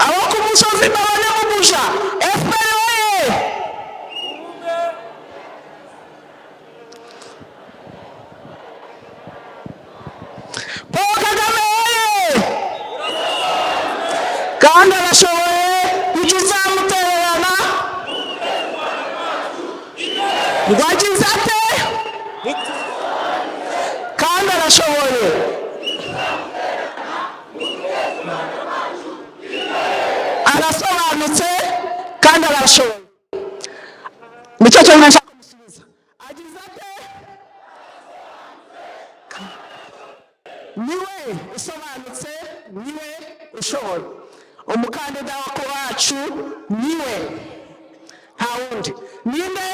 abo ku musozi n'abanyamumusha FPR oye Paul Kagame oye kandi arashoboye ukizamutererana rwagize ate kandi arashoboye arasobanutse kandi arashoboye nicyo cyo nashaka kumusubiza agize ate niwe usobanutse niwe ushoboye umukandida wacu niwe nta wundi ninde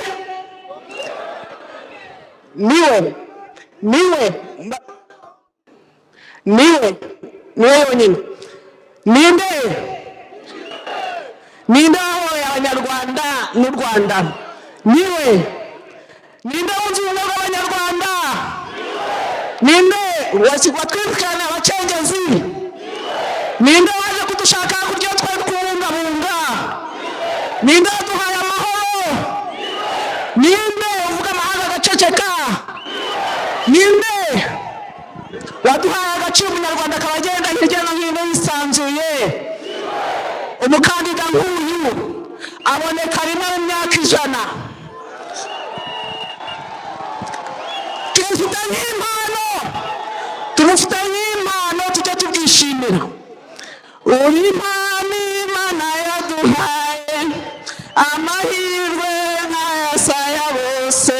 niwe yonyine ninde wahoye abanyarwanda n'u Rwanda ninde wunze ubumwe bw'abanyarwanda ninde watwirukana abacengezi ninde waje kudushaka kuryo twari kubungabunga ninde waduhaye amahoro ninde uvuga amahanga agaceceka ninde waduhaye agaciro umunyarwanda akaba agenda hirya no hino yisanzuye umukandida nk'uyu aboneka rimwe mu myaka 100 tumufitanye impano tujya tubwishimira uri impano Imana yaduhaye amahirwe nk'ayasaya bose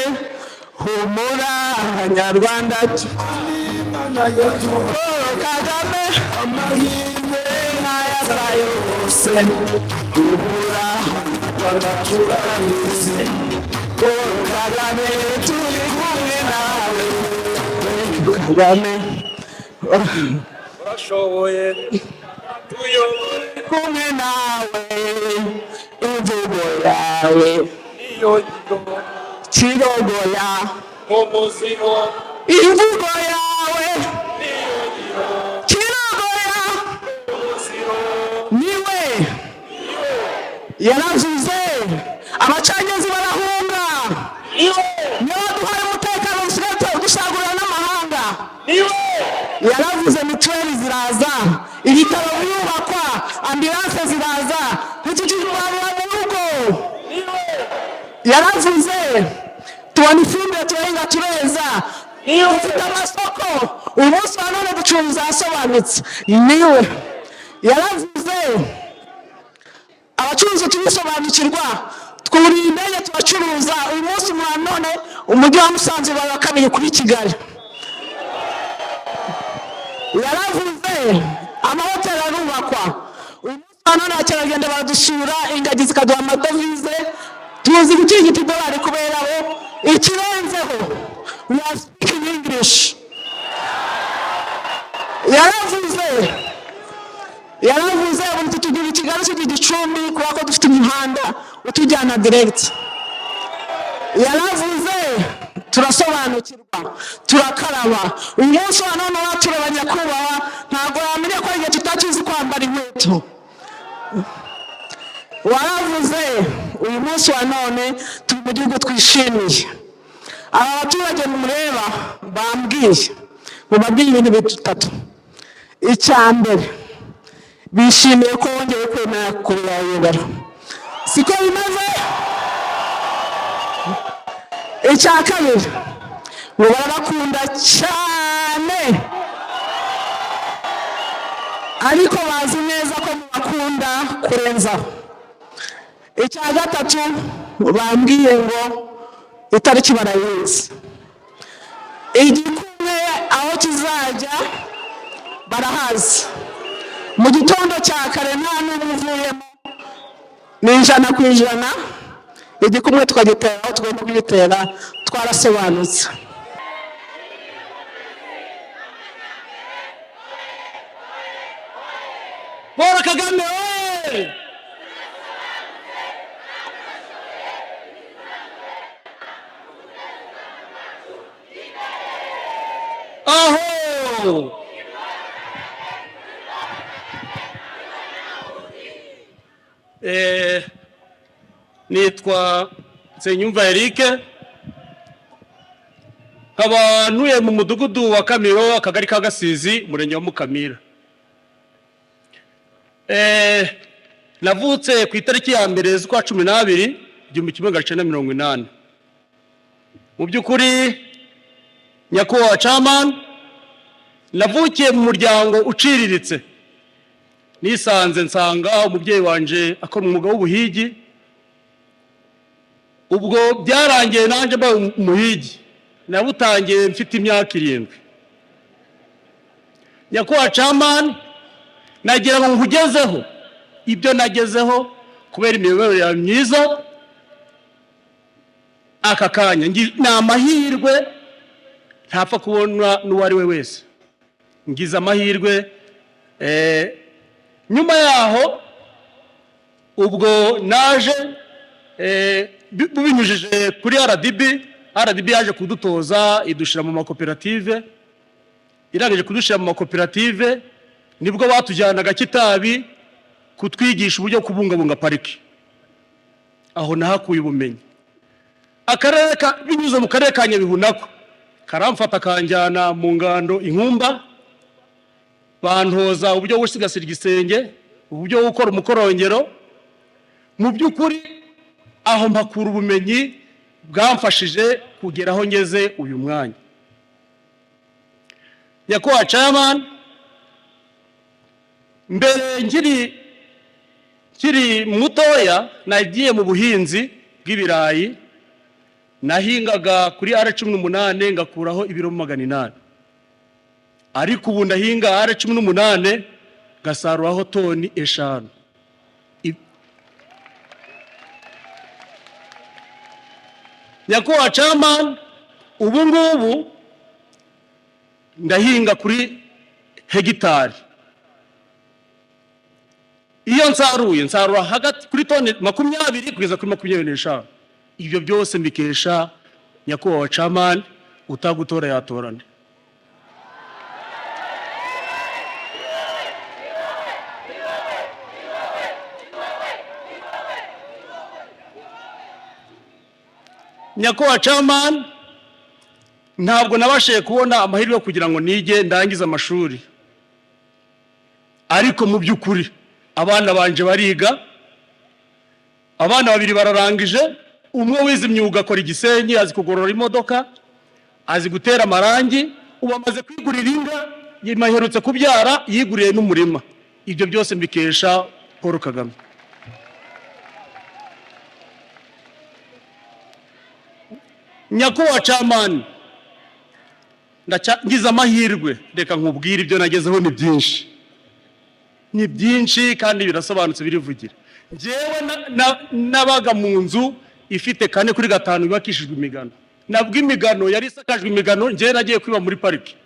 humura abanyarwanda Paul Kagame amahirwe nk'ayasaya bose humura abanyarwanda Paul Kagame turi kumwe nawe Kagame urashoboye tuyobore kumwe nawe imvugo yawe niyo kirogoya umuzigo imvugo yawe niyo kirogoya umuzigo niwe yaravuze abacangezi barahunga niwe waduhaye umutekano dusagurira n'amahanga niwe yaravuze mituweli ziraza ibitaro birubakwa ambulanse ziraza ntitujurwanira mu rugo yaravuze tubona ifumbire turahinga tureza niyo ufite amasoko uyu munsi wa none ducuruza asobanutse niwe yaravuze abacuruzi tubisobanukirwa twuriye indege tubacuruza uyu munsi wa none umujyi wa Musanze ubaye wa kabiri kuri Kigali yaravuze amahoteli arubakwa uyu munsi wa none abakerarugendo baradusura ingagi zikaduha amadovize tuzi gukirigita idolari kubera bo ikirenzeho we are speaking English yaravuze ubu tugira Kigali tugira Gicumbi kuba ko dufite imihanda utujyana direct yaravuze turasobanukirwa turakaraba uyu munsi wa none watureba nyakubahwa ntabwo wamenye ko igihe tutakizi kwambara inkweto waravuze uyu munsi wa none turi mu gihugu twishimiye aba baturage mureba babwiye ibintu bitatu icya mbere bishimiye ko wongeye kwemera kubayobora siko bimaze icya kabiri barabakunda cyane ariko bazi neza ko mubakunda kurenzaho icya gatatu bambwiye ngo itariki barayizi igikumwe aho kizajya barahazi mu gitondo cya kare nta n'ubuvuyemo ni 100% igikumwe tukagitera aho tugomba kugitera twarasobanutse Paul Kagame oye aho nitwa Nsenyumva Eric, nkaba ntuye mu mudugudu wa Kamiro, akagari ka Gasizi, umurenge wa Mukamira. Navutse ku itariki ya mbere z'ukwa 12 1980. Mu by'ukuri nyakubahwa chairman, navukiye mu muryango uciriritse, nisanze nsanga umubyeyi wanje akora umwuga w'ubuhigi. Ubwo byarangiye nanje mba umuhigi, nabutangiye mfite imyaka 7. Nyakubahwa chairman, nagira ngo nkugezeho ibyo nagezeho kubera imibereho ya myiza. Aka kanya ni amahirwe ntapfa kubona n'uwari we wese. Ngize amahirwe nyuma yaho ubwo naje binyujije kuri RDB yaje kudutoza, idushira mu makoperative. Irangije kudushira mu makoperative nibwo batujyanaga Kitabi kutwigisha uburyo kubungabunga pariki. Aho nahakuye ubumenyi. Akarere binyuze mu karere ka Nyabihu nako karamfata kanjyana mu ngando Inkumba, bantoza uburyo gusigasira igisenge, uburyo gukora umukorongero. Mu by'ukuri aho mpakura ubumenyi bwamfashije kugera aho ngeze uyu mwanya. Nyakubahwa chairman, mbere nkiri mutoya nagiye mu buhinzi bw'ibirayi. Nahingaga kuri R18 ngakuraho ibiro 800. Ariko ubu ndahinga R18 gasaruraho toni 5. Nyakubahwa chairman, ubu ngubu ndahinga kuri hegitari. Iyo nsarura hagati kuri toni 20 kugeza kuri 25. Ibyo byose mbikesha nyakubahwa chairman, utagutora yatorane. Nyakubahwa chairman, ntabwo nabashije kubona amahirwe kugira ngo nige ndangiza amashuri. Ariko mu by'ukuri abana banje bariga, abana 2 bararangije. Umwe wize imyuga akora igisenyi, azi kugorora imodoka, azi gutera amarangi. Ubu amaze kwigurira inka, yimaherutse kubyara, yiguriye n'umurima. Ibyo byose mbikesha Paul Kagame. Nyakubahwa chairman, ngize amahirwe, reka nkubwire ibyo nagezeho ni byinshi. Ni byinshi kandi birasobanutse birivugira. Jewe nabaga mu nzu ifite 4x5 yubakishijwe imigano. Nabwo imigano yari isakajwe imigano, nje nagiye kwiba muri pariki.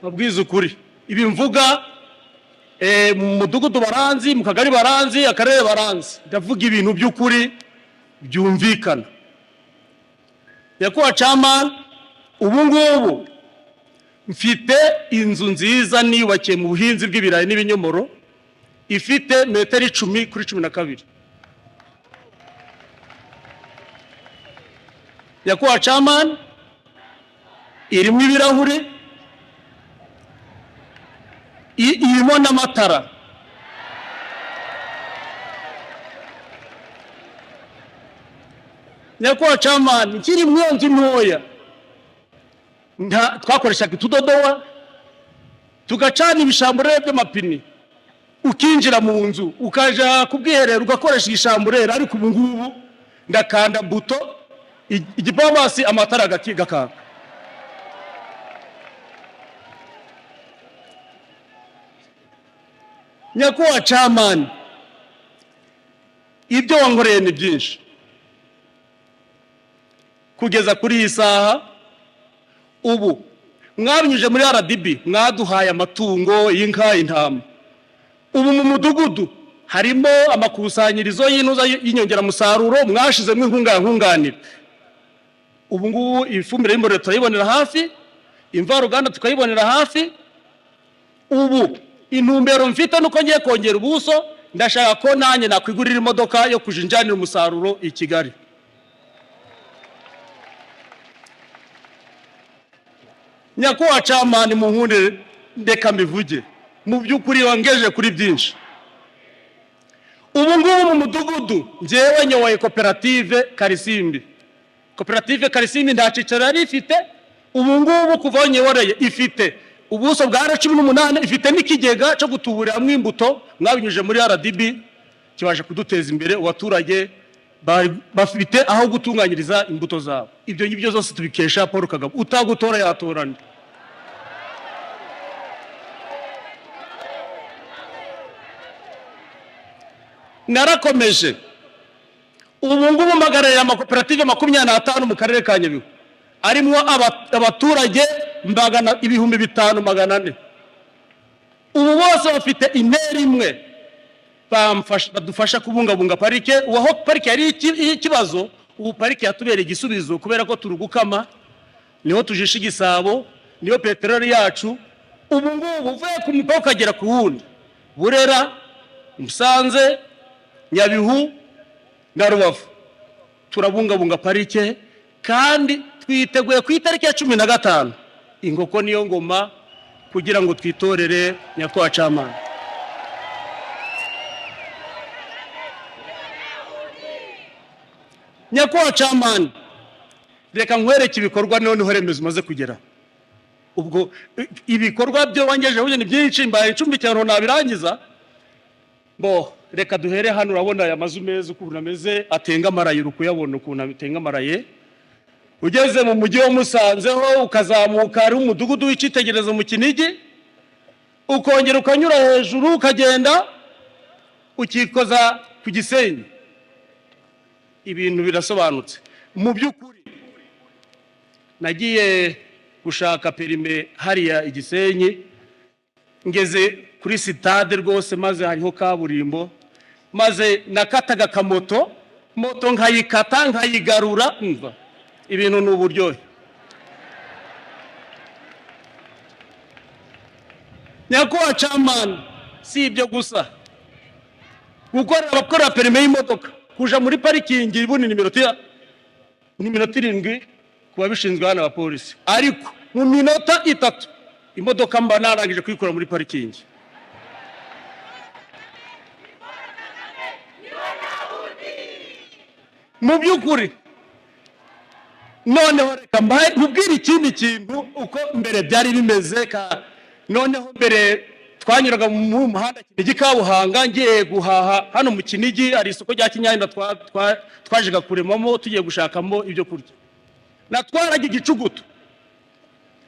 Mabwiza ukuri ibi mvuga mu mudugudu Baranzi, mu kagari Baranzi, akarere Baranzi. Ndavuga ibintu by'ukuri byumvikana. Nyakubahwa chairman, ubu ngubu mfite inzu nziza niyubakiye mu buhinzi bw'ibirayi n'ibinyomoro, ifite metero 10 kuri 12. Nyakubahwa chairman, irimo ibirahuri, irimo n'amatara. Nyakubahwa chairman, nkiri mu nzu ntoya twakoreshaga utudodowa tugacana ibishamburere by'amapini. Ukinjira mu nzu ukaja kubwiherera ugakoresha igishambulera. Ariko ubu ngubu ndakanda buto, igipamasi, amatara gakaka. Nyakubahwa chairman, ibyo wankoreye ni byinshi. Kugeza kuri iyi saha ubu mwabinyuje muri RDB, mwaduhaye amatungo y'inka, intama. Ubu mu mudugudu harimo amakusanyirizo y'inyongeramusaruro, mwashizemo inkunganire. Ubu ngubu ifumbire y'imborera turayibonera hafi, imvaruganda tukayibonera hafi. Ubu intumbero mfite nuko ngiye kongera ubuso, ndashaka ko nanjye nakwigurira imodoka yo kujinjanira umusaruro i Kigali. Nyakubahwa Chairman, muhunde ndeka mbivuge, mu by'ukuri wangeje kuri byinshi. Ubu ngubu mu mudugudu njyewe nyoboye koperative Karisimbi. Koperative Karisimbi nta cicaro yari ifite, ubu ngubu kuva nyeboreye ifite ubuso bwa R18, ifite n'ikigega cyo gutuburiramo imbuto mwabinyuje muri RDB kibaje kuduteza imbere. Abaturage bafite aho gutunganyiriza imbuto zabo. Ibyo ngibyo zose tubikesha Paul Kagame. Utagutora yatorana. Narakomeje ubu ngubu mpagarariye amakoperative 25 mu karere ka Nyabihu, arimo abaturage 5,400. Ubu bose bafite intera imwe, badufasha kubungabunga parike. Uwaho parike yari ikibazo, ubu parike yatubereye igisubizo kubera ko turugukama, niho tujisha igisabo, niho peteroli yacu. Ubu ngubu uvuye ku mupaka ukagera ku wundi, Burera, Musanze, Nyabihu na Rubavu, turabungabunga parike kandi twiteguye ku itariki ya 15 Inkoko niyo ngoma kugira ngo twitorere Nyakubahwa Chairman. Nyakubahwa Chairman, reka nkwereke ibikorwa noneho remezo umaze kugera. Ubwo ibikorwa byo wangeje huye ni byinshi, mbaye icumbikirano nabirangiza. Reka duhere hano. Urabona aya mazu meza ukuntu ameze, atenga maraye, urukuyabona ukuntu atenga maraye. Ugeze mu mujyi wa Musanzeho ukazamuka ari umudugudu w'icitegerezo mu Kinigi, ukongera ukanyura hejuru ukagenda ukikoza ku Gisenyi. Ibintu birasobanutse. Mu by'ukuri nagiye gushaka perime hariya Igisenyi, ngeze kuri sitade rwose, maze hariho kaburimbo, maze nakataga kamoto, moto nkayikata nkayigarura. Ibintu n'uburyohe. Nyakubahwa Chairman, si ibyo gusa, gukorera abakora perime y'imodoka, kuja muri parikingi ibuni n'iminota 7 kuba bishinzwe hano abapolisi, ariko mu minota 3 imodoka mba narangije kuyikora muri parikingi. Mu by'ukuri noneho reka mbaye nkubwira ikindi kintu uko mbere byari bimeze. Noneho mbere twanyuraga mu muhanda Kinigi Kabuhanga, ngiye guhaha hano mu Kinigi, ari isoko rya Kinyanda twajiga kuremamo tugiye gushakamo ibyo kurya. Natwaraga igicugutu,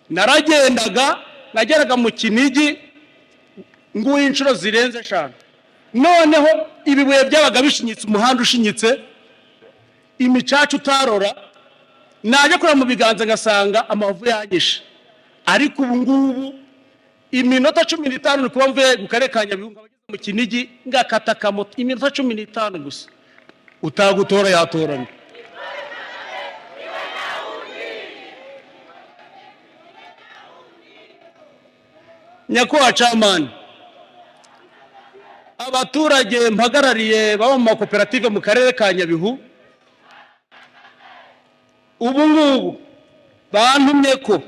naragendaga nageraga mu Kinigi nguye inshuro zirenze 5. Noneho ibibuye byabaga bishinyitse, umuhanda ushinyitse, imicacu utarora, naje kura mu biganza ngasanga amavu yanyishe. Ariko ubu ngubu iminota 15 ni kuba mvuye mu karere ka Nyabihu ngabageze mu Kinigi ngakata kamoto, iminota 15 gusa. Utagutora yatorana. Nyakubahwa Chairman, abaturage mpagarariye baba mu makoperative mu karere ka Nyabihu, ubu ngubu bantumye ko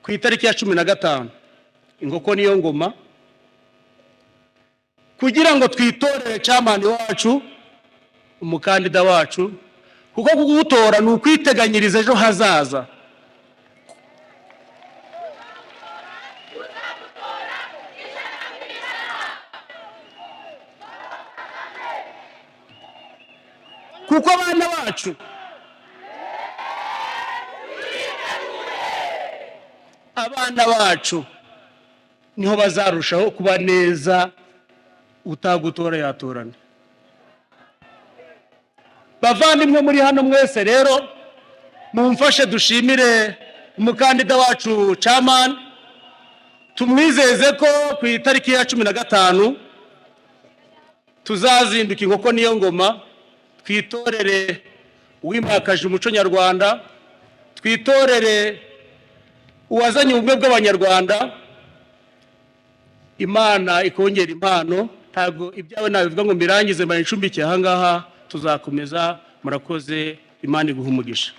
ku itariki ya 15 Inkoko niyo ngoma, kugira ngo twitorere Chairman wacu, umukandida wacu, kuko kugutora ni ukwiteganyiriza ejo hazaza. Kuko abana bacu niho bazarushaho kuba neza. Utagutora yatorana. Bavandimwe muri hano mwese rero, mumfashe dushimire umukandida wacu Chairman, tumwizeze ko ku itariki ya 15 tuzazinduka Inkoko niyo ngoma, twitorere uwimakaje umuco nyarwanda, twitorere uwazanye ubumwe bw'Abanyarwanda, Imana ikongera impano, ntago ibyawe nabivuga ngo mbirangize mba ncumbikiye aha ngaha tuzakomeza murakoze Imana iguha umugisha